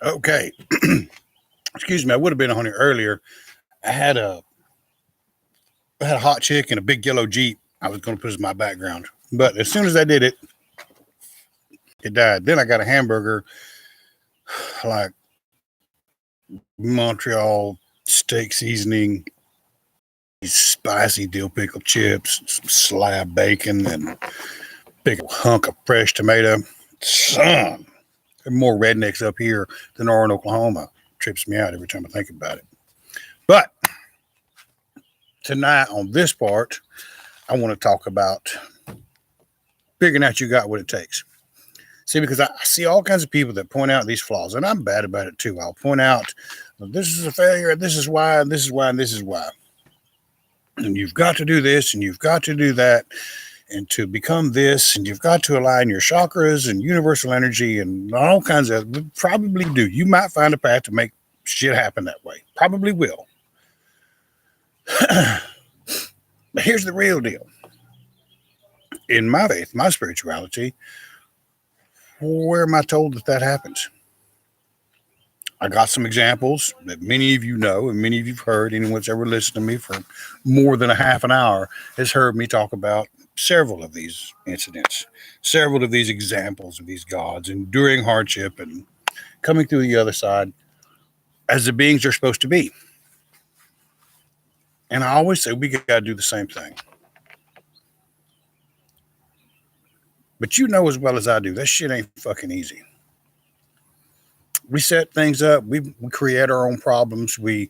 Okay. Excuse me. I would have been on here earlier. I had a hot chick in a big yellow Jeep. I was going to put as my background, but as soon as I did it, it died. Then I got a hamburger, like Montreal steak seasoning, spicy dill pickle chips, some slab bacon, and big hunk of fresh tomato. Son, there are more rednecks up here than there are in Oklahoma. Trips me out every time I think about it. But tonight on this part, I want to talk about figuring out you got what it takes. See, because I see all kinds of people that point out these flaws, and I'm bad about it too. I'll point out, well, this is a failure, and this is why, and this is why, and this is why. And you've got to do this, and you've got to do that, and to become this, and you've got to align your chakras and universal energy and all kinds of, probably do. You might find a path to make shit happen that way. Probably will. But here's the real deal. In my faith, my spirituality, where am I told that happens? I got some examples that many of you know and many of you've heard. Anyone that's ever listened to me for more than a half an hour has heard me talk about several of these incidents, several of these examples of these gods enduring hardship and coming through the other side as the beings they're supposed to be. And I always say we got to do the same thing. But you know as well as I do, that shit ain't fucking easy. We set things up. We create our own problems. We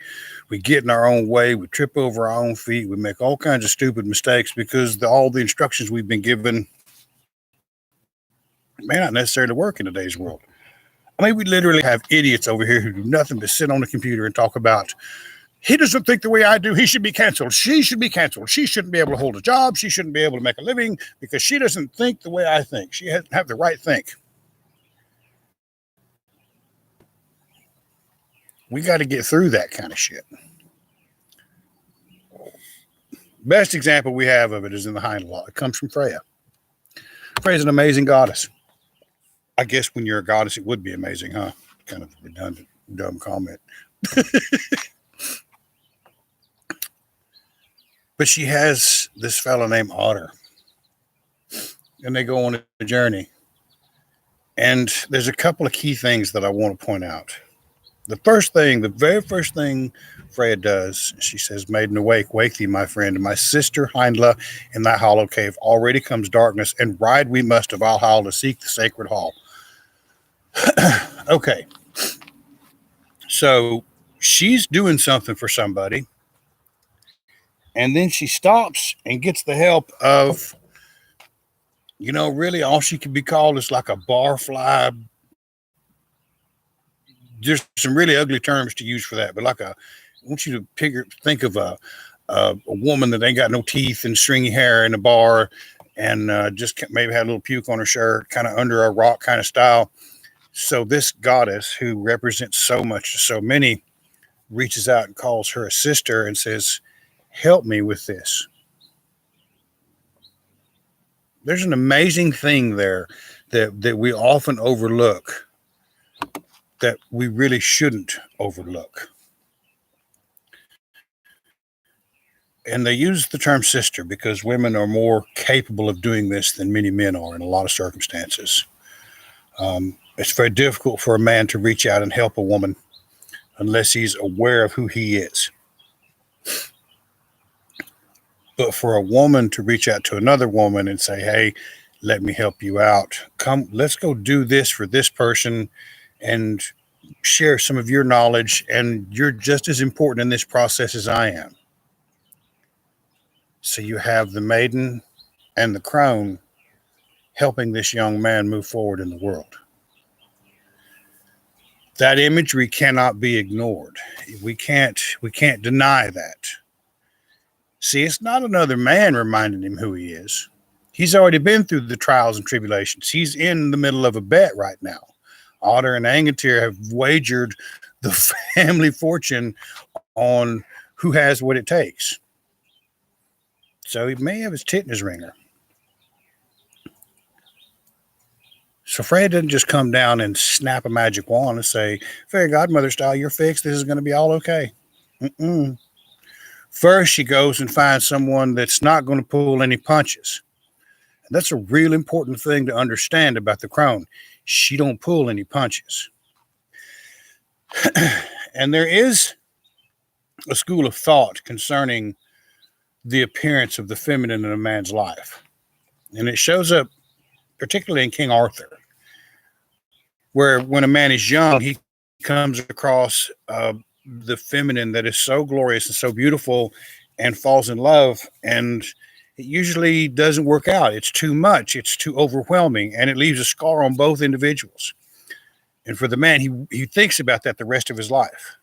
get in our own way. We trip over our own feet. We make all kinds of stupid mistakes because all the instructions we've been given may not necessarily work in today's world. I mean, we literally have idiots over here who do nothing but sit on the computer and talk about, he doesn't think the way I do. He should be canceled. She should be canceled. She shouldn't be able to hold a job. She shouldn't be able to make a living because she doesn't think the way I think. She doesn't have the right think. We got to get through that kind of shit. Best example we have of it is in the Hind Law. It comes from Freya. Freya's an amazing goddess. I guess when you're a goddess, it would be amazing, huh? Kind of redundant, dumb comment. But she has this fellow named Otter. And they go on a journey. And there's a couple of key things that I want to point out. The very first thing Freya does, she says, Maiden, awake, wake thee, my friend, and my sister Hindla in thy hollow cave. Already comes darkness, and ride we must of Valhalla to seek the sacred hall. Okay. So she's doing something for somebody, and then she stops and gets the help of, really all she could be called is like a barfly. There's some really ugly terms to use for that, but I want you to think of a woman that ain't got no teeth and stringy hair in a bar and just maybe had a little puke on her shirt, kind of under a rock kind of style. So this goddess who represents so much to so many reaches out and calls her a sister and says, help me with this. There's an amazing thing there that we often overlook, that we really shouldn't overlook. And they use the term sister because women are more capable of doing this than many men are in a lot of circumstances. It's very difficult for a man to reach out and help a woman unless he's aware of who he is. But for a woman to reach out to another woman and say, hey, let me help you out. Come, let's go do this for this person and share some of your knowledge, and you're just as important in this process as I am. So you have the maiden and the crone helping this young man move forward in the world. That imagery cannot be ignored. We can't deny that. See, it's not another man reminding him who he is. He's already been through the trials and tribulations. He's in the middle of a bet right now. Otter and Angantyr have wagered the family fortune on who has what it takes. So he may have his tit in his ringer. So Fred didn't just come down and snap a magic wand and say, fairy godmother style, you're fixed. This is going to be all okay. Mm-mm. First, she goes and finds someone that's not going to pull any punches. And that's a real important thing to understand about the crone. She don't pull any punches. And there is a school of thought concerning the appearance of the feminine in a man's life. And it shows up particularly in King Arthur, where when a man is young, he comes across the feminine that is so glorious and so beautiful and falls in love, and it usually doesn't work out. It's too much. It's too overwhelming, and it leaves a scar on both individuals. And for the man, he thinks about that the rest of his life.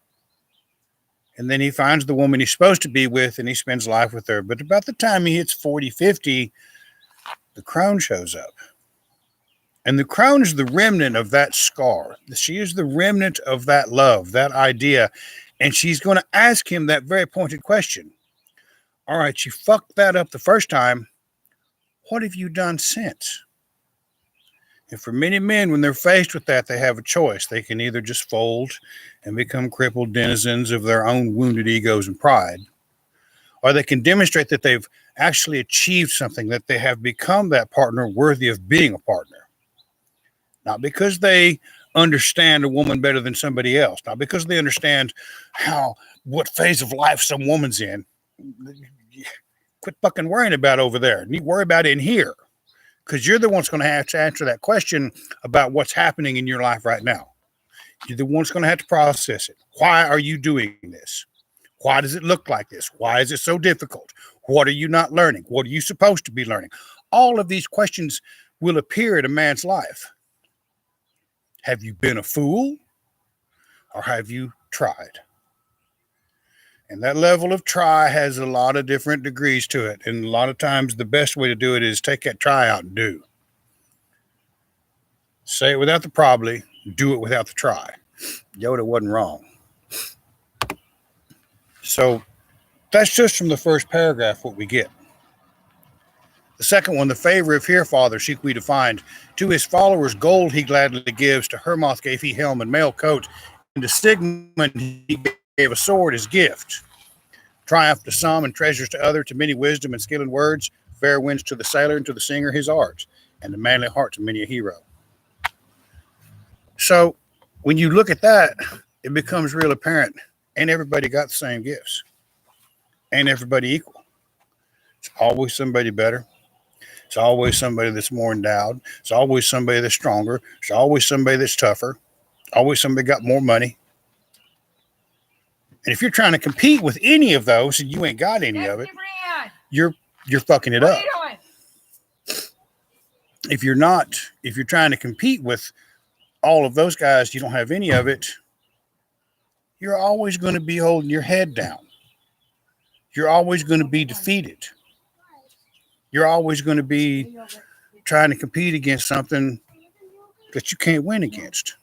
And then he finds the woman he's supposed to be with, and he spends life with her. But about the time he hits 40, 50, the crone shows up. And the crone is the remnant of that scar. She is the remnant of that love, that idea. And she's going to ask him that very pointed question. All right, you fucked that up the first time. What have you done since? And for many men, when they're faced with that, they have a choice. They can either just fold and become crippled denizens of their own wounded egos and pride, or they can demonstrate that they've actually achieved something, that they have become that partner worthy of being a partner. Not because they understand a woman better than somebody else, not because they understand what phase of life some woman's in. Quit fucking worrying about over there. You worry about it in here, because you're the one's going to have to answer that question about what's happening in your life right now. You're the one's going to have to process it. Why are you doing this? Why does it look like this? Why is it so difficult? What are you not learning? What are you supposed to be learning? All of these questions will appear in a man's life. Have you been a fool, or have you tried? And that level of try has a lot of different degrees to it. And a lot of times the best way to do it is take that try out and do. Say it without the probably, do it without the try. Yoda wasn't wrong. So that's just from the first paragraph what we get. The second one, the favor of here, father, seek we to find. To his followers gold he gladly gives, to Hermoth gave he helm and mail coat, and to Sigmund he gave a sword as gift. Triumph to some and treasures to other, to many wisdom and skill in words, fair winds to the sailor and to the singer his art, and the manly heart to many a hero. So when you look at that, it becomes real apparent. Ain't everybody got the same gifts. Ain't everybody equal. It's always somebody better. It's always somebody that's more endowed. It's always somebody that's stronger. It's always somebody that's tougher. Always somebody got more money. And if you're trying to compete with any of those and you ain't got any of it, you're fucking it up. If you're trying to compete with all of those guys, you don't have any of it, you're always going to be holding your head down. You're always going to be defeated. You're always going to be trying to compete against something that you can't win against.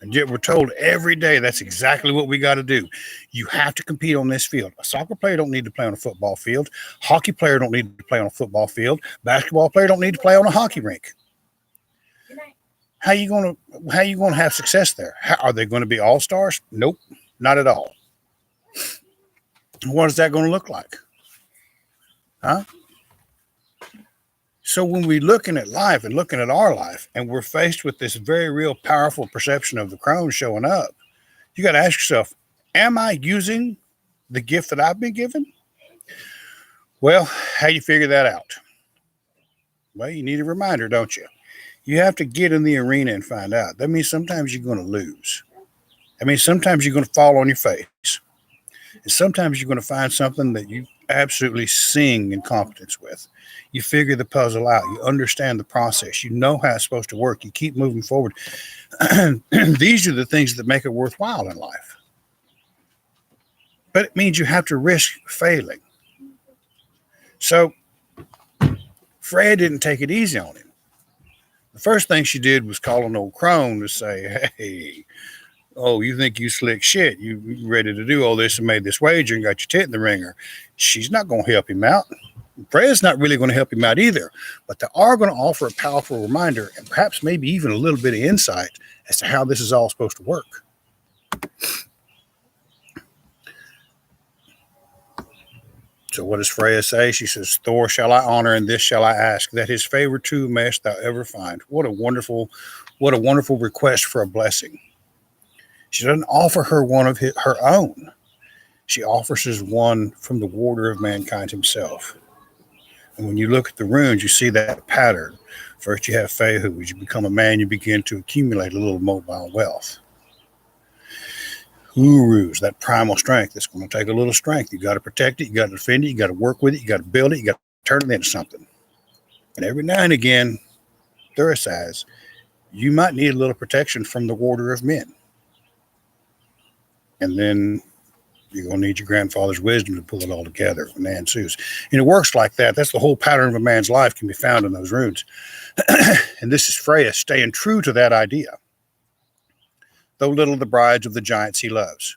And yet we're told every day that's exactly what we got to do. You have to compete on this field. A soccer player don't need to play on a football field. Hockey player don't need to play on a football field. Basketball player don't need to play on a hockey rink. How you going to have success there? Are they going to be all-stars? Nope, not at all. What is that going to look like? Huh? So when we're looking at life and looking at our life, and we're faced with this very real, powerful perception of the crone showing up, you got to ask yourself, am I using the gift that I've been given? Well, how do you figure that out? Well, you need a reminder, don't you? You have to get in the arena and find out. That means sometimes you're going to lose. I mean, sometimes you're going to fall on your face. And sometimes you're going to find something that you absolutely sing in competence with. You figure the puzzle out. You understand the process. You know how it's supposed to work. You keep moving forward. These are the things that make it worthwhile in life. But it means you have to risk failing. So Fred didn't take it easy on him. The first thing she did was call an old crone to say, hey, oh, you think you slick shit. You ready to do all this and made this wager and got your tit in the ringer. She's not going to help him out. Freya's not really going to help him out either, but they are going to offer a powerful reminder and perhaps maybe even a little bit of insight as to how this is all supposed to work. So what does Freya say? She says, Thor shall I honor, and this shall I ask, that his favor too mayst thou ever find. What a wonderful request for a blessing. She doesn't offer her one of her own. She offers us one from the warder of mankind himself. And when you look at the runes, you see that pattern. First you have Fehu. As you become a man, you begin to accumulate a little mobile wealth. Urus, that primal strength, it's going to take a little strength. You got to protect it, you got to defend it, you got to work with it, you got to build it, you got to turn it into something. And every now and again, Thura says, you might need a little protection from the warder of men. And then you're going to need your grandfather's wisdom to pull it all together when that ensues. And it works like that. That's the whole pattern of a man's life can be found in those runes. And this is Freya staying true to that idea. Though little the brides of the giants he loves.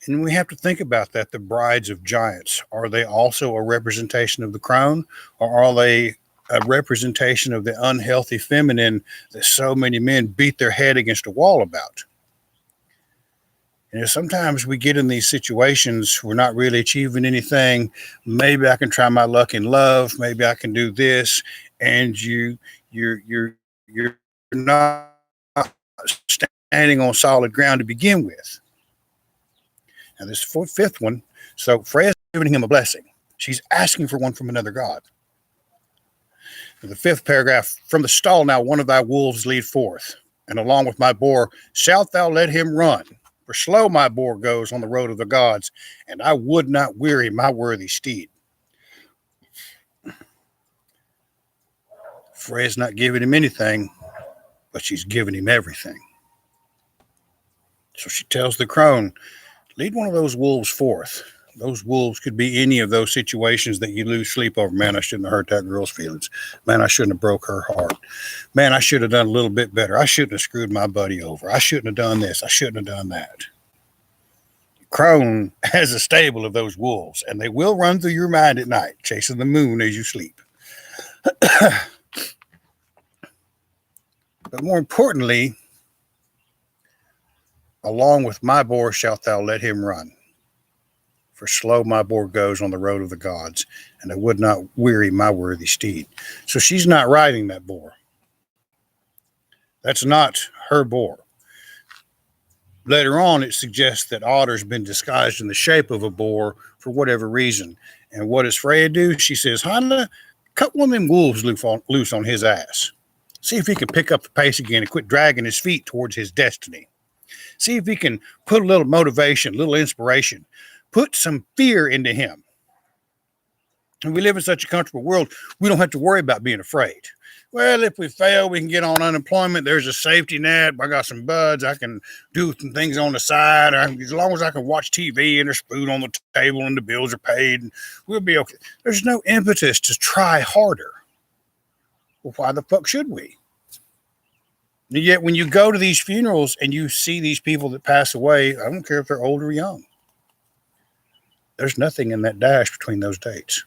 And we have to think about that, the brides of giants. Are they also a representation of the crone? Or are they a representation of the unhealthy feminine that so many men beat their head against a wall about? And sometimes we get in these situations, we're not really achieving anything. Maybe I can try my luck in love. Maybe I can do this. And you're not standing on solid ground to begin with. Now this fifth one, so Freya's giving him a blessing. She's asking for one from another god. In the fifth paragraph, from the stall now one of thy wolves lead forth, and along with my boar shalt thou let him run. For slow my boar goes on the road of the gods, and I would not weary my worthy steed. Freya's not giving him anything, but she's giving him everything. So she tells the crone, lead one of those wolves forth. Those wolves could be any of those situations that you lose sleep over. Man, I shouldn't have hurt that girl's feelings. Man, I shouldn't have broke her heart. Man, I should have done a little bit better. I shouldn't have screwed my buddy over. I shouldn't have done this. I shouldn't have done that. Crone has a stable of those wolves, and they will run through your mind at night, chasing the moon as you sleep. But more importantly, along with my boar shalt thou let him run. For slow my boar goes on the road of the gods, and I would not weary my worthy steed. So she's not riding that boar. That's not her boar. Later on, it suggests that Otter's been disguised in the shape of a boar for whatever reason. And what does Freya do? She says, Honda, cut one of them wolves loose on his ass. See if he can pick up the pace again and quit dragging his feet towards his destiny. See if he can put a little motivation, a little inspiration, put some fear into him. And we live in such a comfortable world, we don't have to worry about being afraid. Well, if we fail, we can get on unemployment. There's a safety net. I got some buds. I can do some things on the side. As long as I can watch TV and there's food on the table and the bills are paid, we'll be okay. There's no impetus to try harder. Well, why the fuck should we? And yet when you go to these funerals and you see these people that pass away, I don't care if they're old or young. There's nothing in that dash between those dates.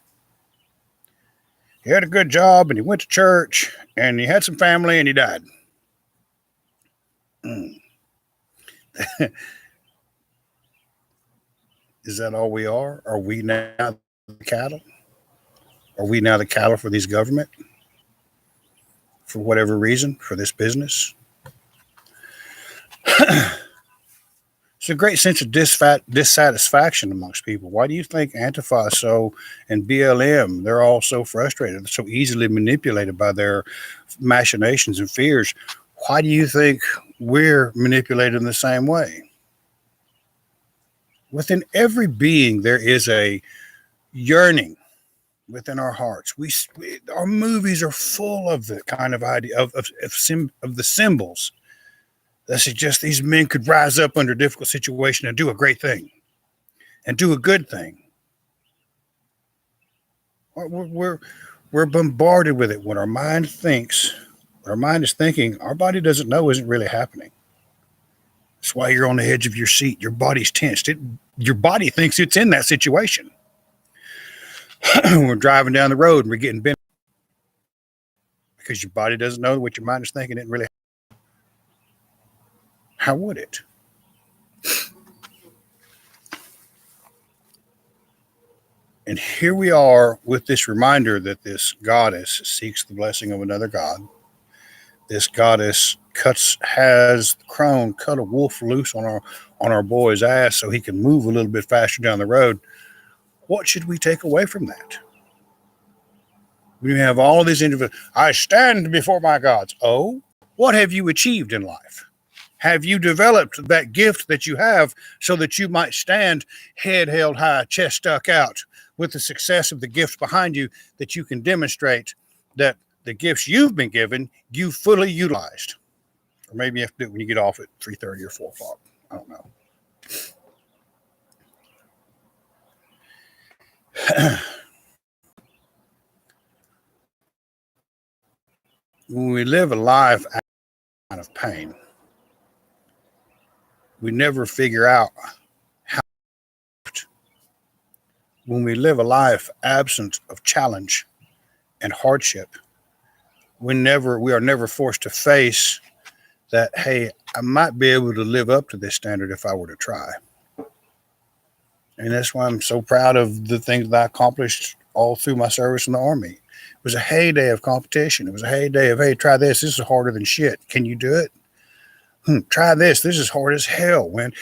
He had a good job and he went to church and he had some family and he died. Is that all we are? Are we now the cattle? Are we now the cattle for this government? For whatever reason, for this business? It's a great sense of dissatisfaction amongst people. Why do you think Antifa and BLM, they're all so frustrated, so easily manipulated by their machinations and fears? Why do you think we're manipulated in the same way? Within every being, there is a yearning within our hearts. Our movies are full of the kind of idea of the symbols that suggest these men could rise up under a difficult situation and do a great thing and do a good thing. We're bombarded with it. When our mind is thinking, our body doesn't know isn't really happening. That's why you're on the edge of your seat. Your body's tensed. Your body thinks it's in that situation. We're driving down the road and we're getting bent because your body doesn't know what your mind is thinking. It really, how would it? And here we are with this reminder that this goddess seeks the blessing of another god. This goddess has the crone cut a wolf loose on our boy's ass so he can move a little bit faster down the road. What should we take away from that? We have all of these individuals. I stand before my gods. Oh, what have you achieved in life? Have you developed that gift that you have so that you might stand head held high, chest stuck out, with the success of the gift behind you, that you can demonstrate that the gifts you've been given, you fully utilized? Or maybe you have to do it when you get off at 3:30 or 4 o'clock. I don't know. When we live a life out of pain, we never figure out how. When we live a life absent of challenge and hardship, we are never forced to face that, hey, I might be able to live up to this standard if I were to try. And that's why I'm so proud of the things that I accomplished all through my service in the Army. It was a heyday of competition. It was a heyday of, hey, try this. This is harder than shit. Can you do it? Try this. This is hard as hell. When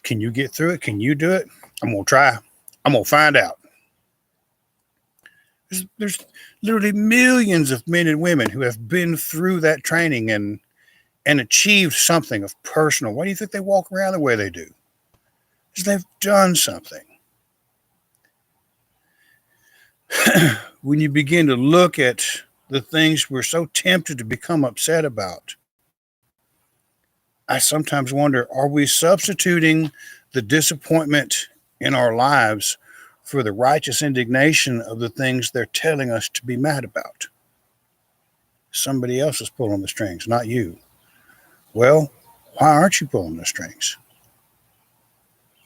can you get through it? Can you do it? I'm going to try. I'm going to find out. There's literally millions of men and women who have been through that training and achieved something of personal. Why do you think they walk around the way they do? Because they've done something. When you begin to look at the things we're so tempted to become upset about, I sometimes wonder, are we substituting the disappointment in our lives for the righteous indignation of the things they're telling us to be mad about? Somebody else is pulling the strings, not you. Well, why aren't you pulling the strings?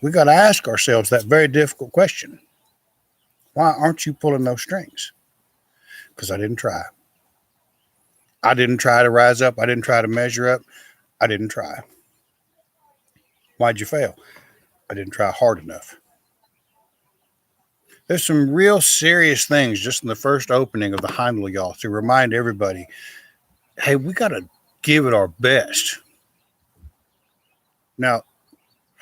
We got to ask ourselves that very difficult question. Why aren't you pulling those strings? Because I didn't try. I didn't try to rise up. I didn't try to measure up. I didn't try. Why'd you fail? I didn't try hard enough. There's some real serious things just in the first opening of the Heimlich, y'all, to remind everybody, hey, we got to give it our best. Now,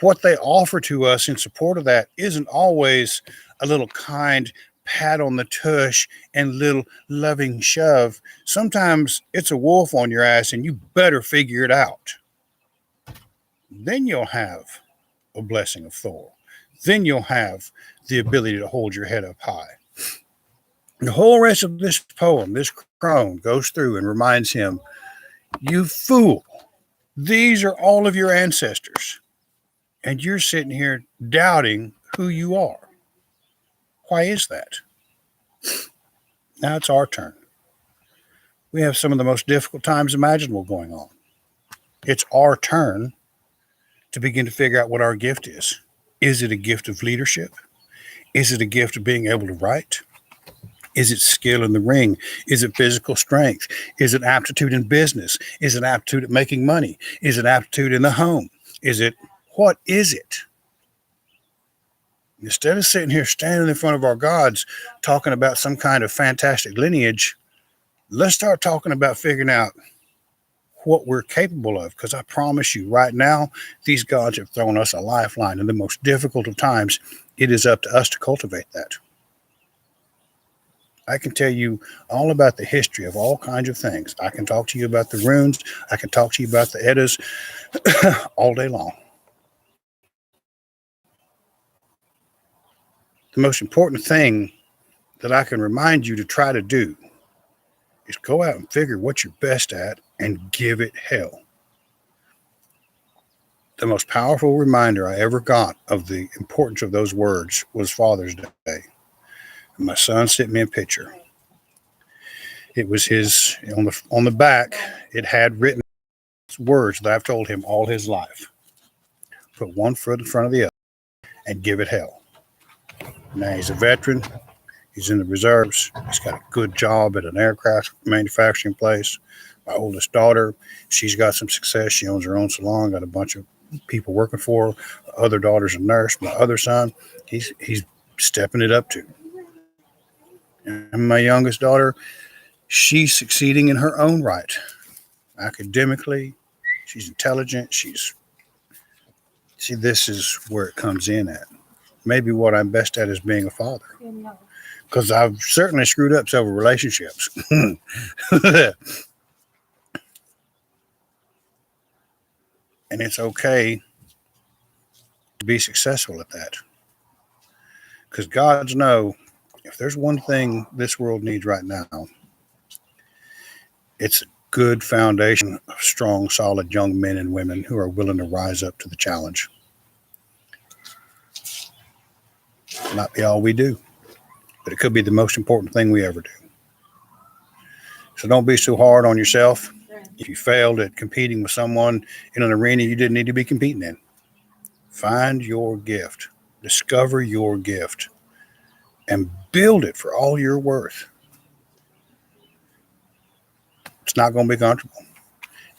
what they offer to us in support of that isn't always a little kind pat on the tush and little loving shove. Sometimes it's a wolf on your ass and you better figure it out. Then you'll have a blessing of Thor. Then you'll have the ability to hold your head up high. The whole rest of this poem, this crone goes through and reminds him, you fool, these are all of your ancestors. And you're sitting here doubting who you are. Why is that? Now it's our turn. We have some of the most difficult times imaginable going on. It's our turn to begin to figure out what our gift is. Is it a gift of leadership? Is it a gift of being able to write? Is it skill in the ring? Is it physical strength? Is it aptitude in business? Is it aptitude at making money? Is it aptitude in the home? What is it? Instead of sitting here standing in front of our gods talking about some kind of fantastic lineage, let's start talking about figuring out what we're capable of. Because I promise you right now, these gods have thrown us a lifeline in the most difficult of times. It is up to us to cultivate that. I can tell you all about the history of all kinds of things. I can talk to you about the runes. I can talk to you about the Eddas all day long. The most important thing that I can remind you to try to do is go out and figure what you're best at and give it hell. The most powerful reminder I ever got of the importance of those words was Father's Day. And my son sent me a picture. It was his, on the back, it had written words that I've told him all his life. Put one foot in front of the other and give it hell. Now he's a veteran. He's in the reserves. He's got a good job at an aircraft manufacturing place. My oldest daughter, she's got some success. She owns her own salon, got a bunch of people working for her. My other daughter's a nurse. My other son, he's stepping it up too. And my youngest daughter, she's succeeding in her own right. Academically, she's intelligent. See, this is where it comes in at. Maybe what I'm best at is being a father. Because I've certainly screwed up several relationships. And it's okay to be successful at that. Because gods know, if there's one thing this world needs right now, it's a good foundation of strong, solid young men and women who are willing to rise up to the challenge. It might be all we do, but it could be the most important thing we ever do. So don't be so hard on yourself. If you failed at competing with someone in an arena you didn't need to be competing in, find your gift, discover your gift, and build it for all you're worth. It's not going to be comfortable.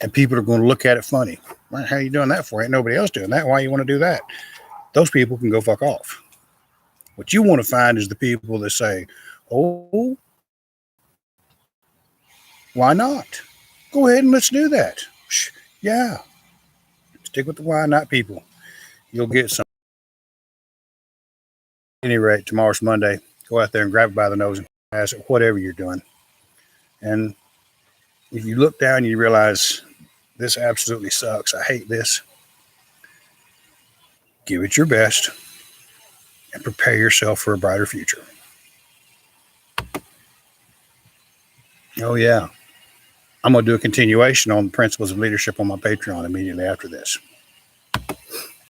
And people are going to look at it funny. Well, how are you doing that for? Ain't nobody else doing that. Why you want to do that? Those people can go fuck off. What you want to find is the people that say, oh, why not? Go ahead and let's do that. Yeah. Stick with the why not people. You'll get some. At any rate, tomorrow's Monday. Go out there and grab it by the nose and ask it, whatever you're doing. And if you look down and you realize this absolutely sucks, I hate this, give it your best and prepare yourself for a brighter future. Oh, yeah. I'm going to do a continuation on the principles of leadership on my Patreon immediately after this.